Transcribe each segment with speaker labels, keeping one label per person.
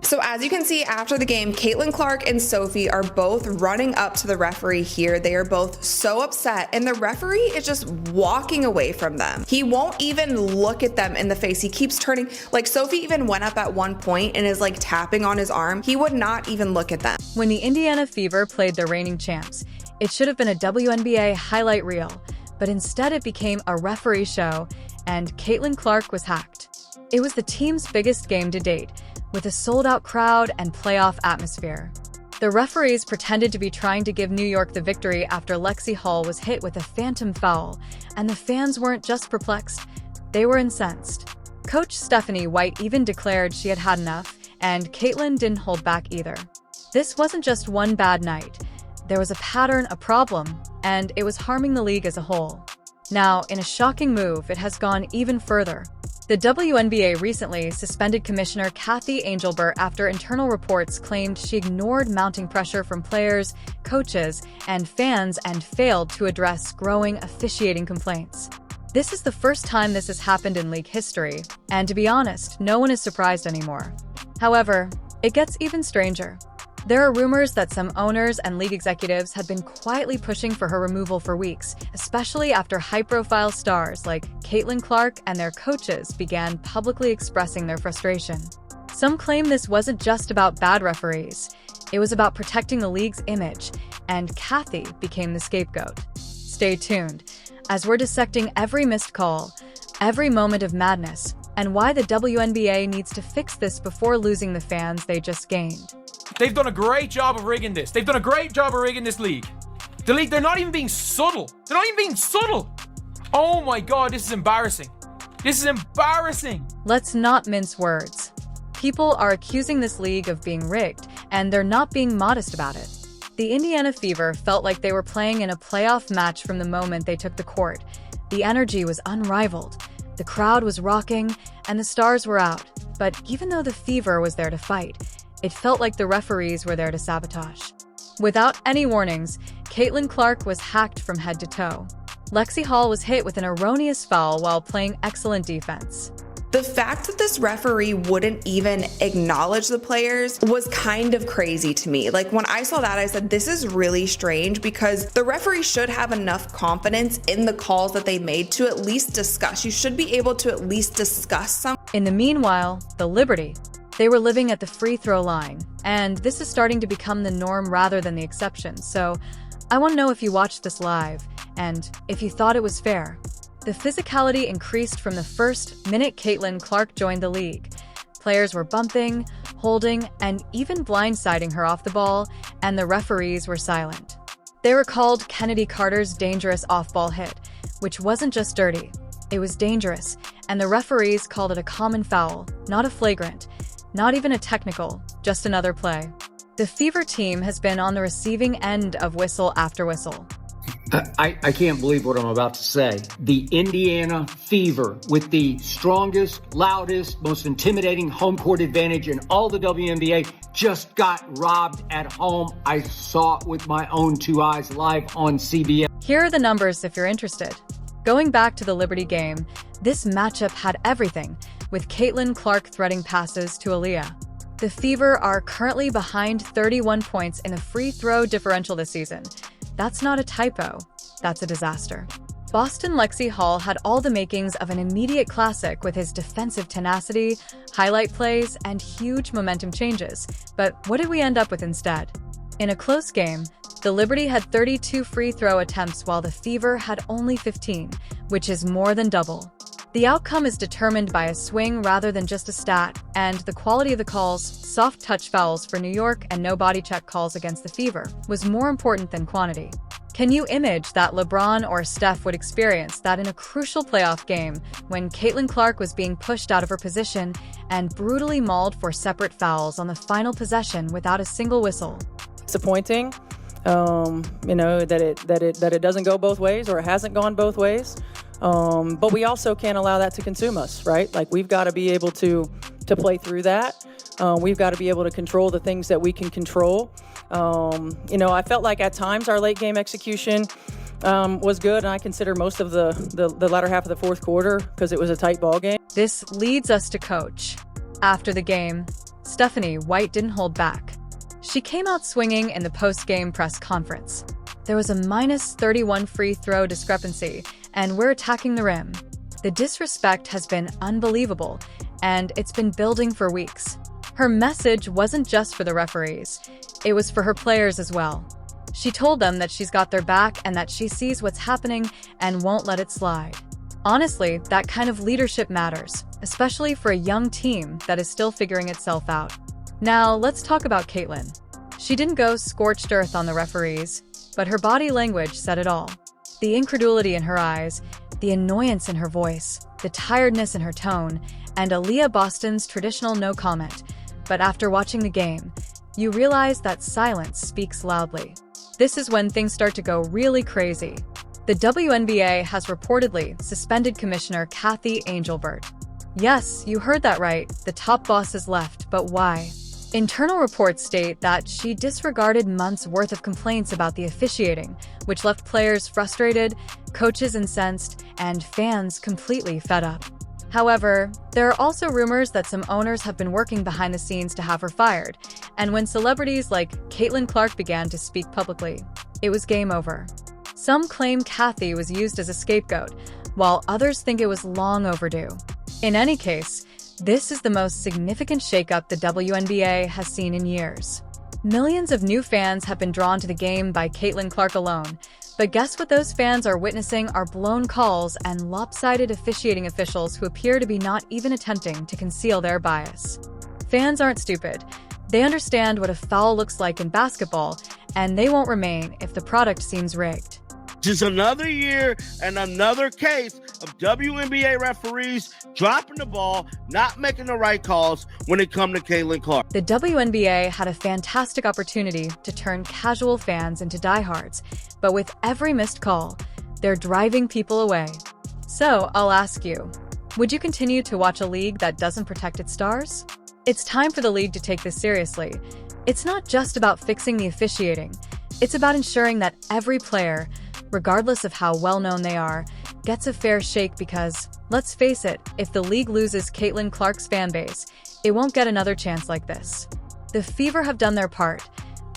Speaker 1: So as you can see after the game, Caitlin Clark and Sophie are both running up to the referee here. They are both so upset, and the referee is just walking away from them. He won't even look at them in the face. He keeps turning. Like, Sophie even went up at one point and is like tapping on his arm. He would not even look at them.
Speaker 2: When the Indiana Fever played their reigning champs, it should have been a WNBA highlight reel, but instead it became a referee show, and Caitlin Clark was hacked. It was the team's biggest game to date, with a sold-out crowd and playoff atmosphere. The referees pretended to be trying to give New York the victory after Lexi Hall was hit with a phantom foul, and the fans weren't just perplexed, they were incensed. Coach Stephanie White even declared she had had enough, and Caitlin didn't hold back either. This wasn't just one bad night. There was a pattern, a problem, and it was harming the league as a whole. Now, in a shocking move, it has gone even further. The WNBA recently suspended Commissioner Cathy Engelbert after internal reports claimed she ignored mounting pressure from players, coaches, and fans and failed to address growing officiating complaints. This is the first time this has happened in league history, and to be honest, no one is surprised anymore. However, it gets even stranger. There are rumors that some owners and league executives had been quietly pushing for her removal for weeks, especially after high-profile stars like Caitlin Clark and their coaches began publicly expressing their frustration. Some claim this wasn't just about bad referees. It was about protecting the league's image, and Cathy became the scapegoat. Stay tuned, as we're dissecting every missed call, every moment of madness, and why the WNBA needs to fix this before losing the fans they just gained.
Speaker 3: They've done a great job of rigging this. They've done a great job of rigging this league. The league, they're not even being subtle. They're not even being subtle. Oh my God, this is embarrassing. This is embarrassing.
Speaker 2: Let's not mince words. People are accusing this league of being rigged, and they're not being modest about it. The Indiana Fever felt like they were playing in a playoff match from the moment they took the court. The energy was unrivaled. The crowd was rocking, and the stars were out. But even though the Fever was there to fight, it felt like the referees were there to sabotage. Without any warnings, Caitlin Clark was hacked from head to toe. Lexi Hall was hit with an erroneous foul while playing excellent defense.
Speaker 1: The fact that this referee wouldn't even acknowledge the players was kind of crazy to me. Like, when I saw that, I said, this is really strange, because the referee should have enough confidence in the calls that they made to at least discuss. You should be able to at least discuss some.
Speaker 2: In the meanwhile, the Liberty. They were living at the free throw line, and this is starting to become the norm rather than the exception. So I want to know if you watched this live, and if you thought it was fair. The physicality increased from the first minute Caitlin Clark joined the league. Players were bumping, holding, and even blindsiding her off the ball, and the referees were silent. They recalled Kennedy Carter's dangerous off-ball hit, which wasn't just dirty. It was dangerous, and the referees called it a common foul, not a flagrant, not even a technical, just another play. The Fever team has been on the receiving end of whistle after whistle.
Speaker 4: I can't believe what I'm about to say. The Indiana Fever, with the strongest, loudest, most intimidating home court advantage in all the WNBA, just got robbed at home. I saw it with my own two eyes live on CBS.
Speaker 2: Here are the numbers if you're interested. Going back to the Liberty game, this matchup had everything, with Caitlin Clark threading passes to Aaliyah. The Fever are currently behind 31 points in the free throw differential this season. That's not a typo, that's a disaster. Boston Lexi Hall had all the makings of an immediate classic with his defensive tenacity, highlight plays, and huge momentum changes. But what did we end up with instead? In a close game, the Liberty had 32 free throw attempts while the Fever had only 15, which is more than double. The outcome is determined by a swing rather than just a stat, and the quality of the calls, soft touch fouls for New York and no body check calls against the Fever, was more important than quantity. Can you imagine that LeBron or Steph would experience that in a crucial playoff game when Caitlin Clark was being pushed out of her position and brutally mauled for separate fouls on the final possession without a single whistle?
Speaker 5: Disappointing, that it doesn't go both ways, or it hasn't gone both ways. But we also can't allow that to consume us, right? Like, we've got to be able to play through that. We've got to be able to control the things that we can control. I felt like at times our late game execution was good, and I consider most of the latter half of the fourth quarter, because it was a tight ball game.
Speaker 2: This leads us to Coach. After the game, Stephanie White didn't hold back. She came out swinging in the post-game press conference. There was a -31 free throw discrepancy, and we're attacking the rim. The disrespect has been unbelievable, and it's been building for weeks. Her message wasn't just for the referees, it was for her players as well. She told them that she's got their back and that she sees what's happening and won't let it slide. Honestly, that kind of leadership matters, especially for a young team that is still figuring itself out. Now, let's talk about Caitlin. She didn't go scorched earth on the referees, but her body language said it all. The incredulity in her eyes, the annoyance in her voice, the tiredness in her tone, and Aaliyah Boston's traditional no comment. But after watching the game, you realize that silence speaks loudly. This is when things start to go really crazy. The WNBA has reportedly suspended Commissioner Cathy Engelbert. Yes, you heard that right, the top boss has left, but why? Internal reports state that she disregarded months' worth of complaints about the officiating, which left players frustrated, coaches incensed, and fans completely fed up. However, there are also rumors that some owners have been working behind the scenes to have her fired, and when celebrities like Caitlin Clark began to speak publicly, it was game over. Some claim Cathy was used as a scapegoat, while others think it was long overdue. In any case, this is the most significant shakeup the WNBA has seen in years. Millions of new fans have been drawn to the game by Caitlin Clark alone, but guess what those fans are witnessing are blown calls and lopsided officiating officials who appear to be not even attempting to conceal their bias. Fans aren't stupid. They understand what a foul looks like in basketball, and they won't remain if the product seems rigged.
Speaker 6: Just another year and another case of WNBA referees dropping the ball, not making the right calls when it comes to Caitlin Clark.
Speaker 2: The WNBA had a fantastic opportunity to turn casual fans into diehards, but with every missed call, they're driving people away. So I'll ask you, would you continue to watch a league that doesn't protect its stars? It's time for the league to take this seriously. It's not just about fixing the officiating. It's about ensuring that every player, regardless of how well-known they are, gets a fair shake because, let's face it, if the league loses Caitlin Clark's fanbase, it won't get another chance like this. The Fever have done their part.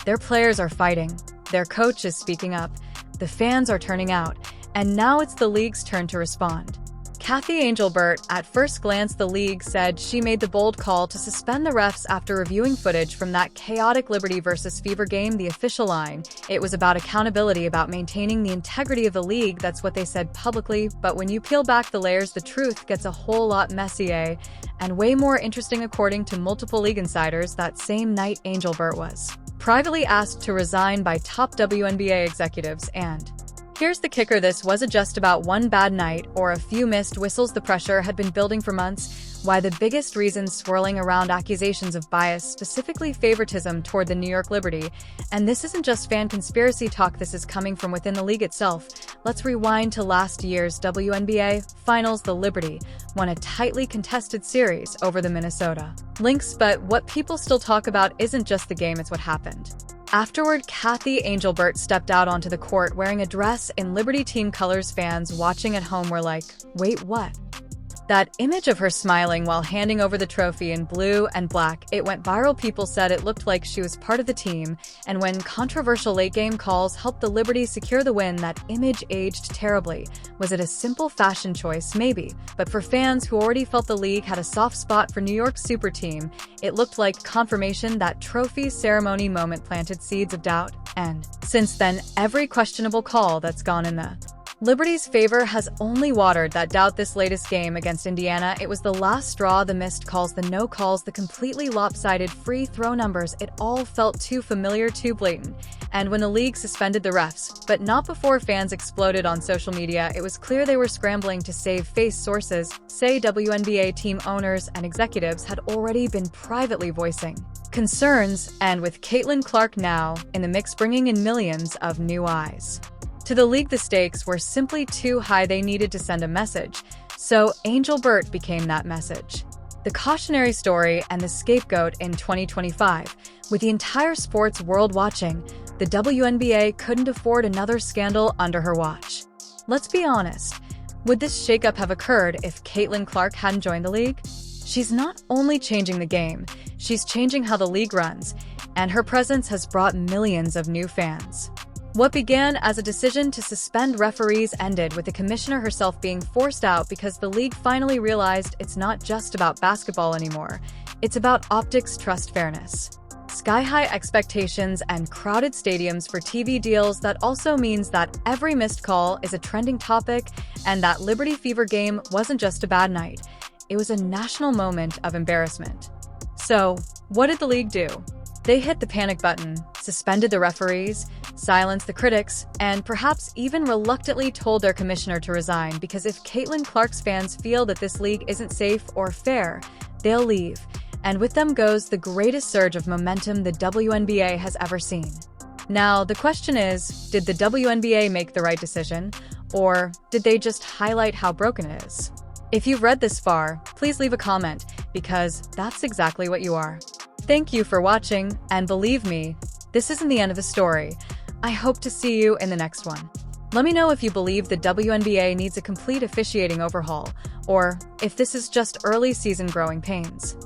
Speaker 2: Their players are fighting, their coach is speaking up, the fans are turning out, and now it's the league's turn to respond. Cathy Engelbert, at first glance the league said she made the bold call to suspend the refs after reviewing footage from that chaotic Liberty versus Fever game. The official line, it was about accountability, about maintaining the integrity of the league. That's what they said publicly, but when you peel back the layers, the truth gets a whole lot messier and way more interesting. According to multiple league insiders, that same night Engelbert was privately asked to resign by top WNBA executives, and here's the kicker, this wasn't just about one bad night or a few missed whistles. The pressure had been building for months. Why? The biggest reasons swirling around accusations of bias, specifically favoritism toward the New York Liberty. And this isn't just fan conspiracy talk, this is coming from within the league itself. Let's rewind to last year's WNBA Finals. The Liberty won a tightly contested series over the Minnesota Lynx, but what people still talk about isn't just the game, it's what happened. Afterward, Cathy Engelbert stepped out onto the court wearing a dress in Liberty team colors. Fans watching at home were like, wait, what? That image of her smiling while handing over the trophy in blue and black, it went viral. People said it looked like she was part of the team, and when controversial late-game calls helped the Liberty secure the win, that image aged terribly. Was it a simple fashion choice? Maybe. But for fans who already felt the league had a soft spot for New York's super team, it looked like confirmation. That trophy ceremony moment planted seeds of doubt, and since then, every questionable call that's gone in the Liberty's favor has only watered that doubt. This latest game against Indiana, it was the last straw. The missed calls, the no calls, the completely lopsided free throw numbers, it all felt too familiar, too blatant. And when the league suspended the refs, but not before fans exploded on social media, it was clear they were scrambling to save face. Sources say WNBA team owners and executives had already been privately voicing concerns, and with Caitlin Clark now in the mix, bringing in millions of new eyes to the league, the stakes were simply too high. They needed to send a message, so Engelbert became that message. The cautionary story and the scapegoat in 2025. With the entire sports world watching, the WNBA couldn't afford another scandal under her watch. Let's be honest, would this shakeup have occurred if Caitlin Clark hadn't joined the league? She's not only changing the game, She's changing how the league runs, and her presence has brought millions of new fans. What began as a decision to suspend referees ended with the commissioner herself being forced out because the league finally realized it's not just about basketball anymore. It's about optics, trust, fairness. Sky-high expectations and crowded stadiums for TV deals. That also means that every missed call is a trending topic, and that Liberty Fever game wasn't just a bad night. It was a national moment of embarrassment. So, what did the league do? They hit the panic button, suspended the referees, silenced the critics, and perhaps even reluctantly told their commissioner to resign, because if Caitlin Clark's fans feel that this league isn't safe or fair, they'll leave. And with them goes the greatest surge of momentum the WNBA has ever seen. Now, the question is, did the WNBA make the right decision, or did they just highlight how broken it is? If you've read this far, please leave a comment, because that's exactly what you are. Thank you for watching, and believe me, this isn't the end of the story. I hope to see you in the next one. Let me know if you believe the WNBA needs a complete officiating overhaul, or if this is just early season growing pains.